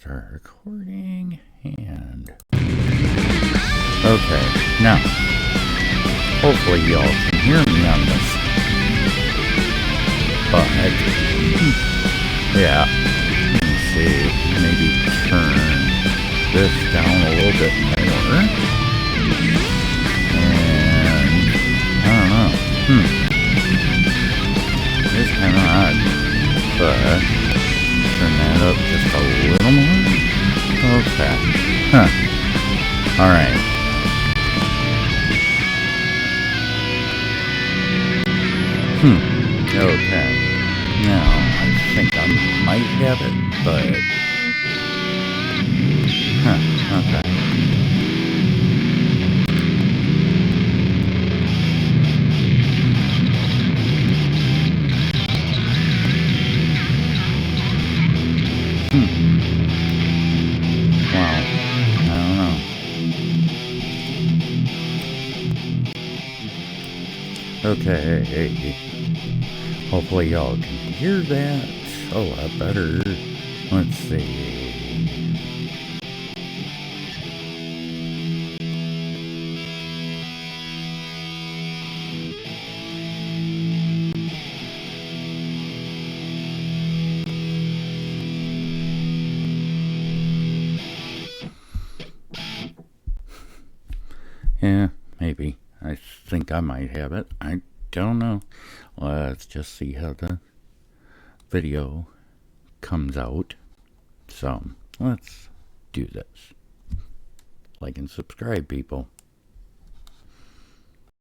start recording and okay, now hopefully y'all can hear me on this, but yeah, let me see, maybe turn this down a little bit more, and I don't know, it's kind of odd, but turn that up just a little more. Okay. Alright. Okay. Now, I think I might have it, but... okay. Wow. I don't know. Okay. Hopefully y'all can hear that a lot better. Let's see. Yeah, maybe. I think I might have it. I don't know. Let's just see how the video comes out. So, let's do this. Like and subscribe, people.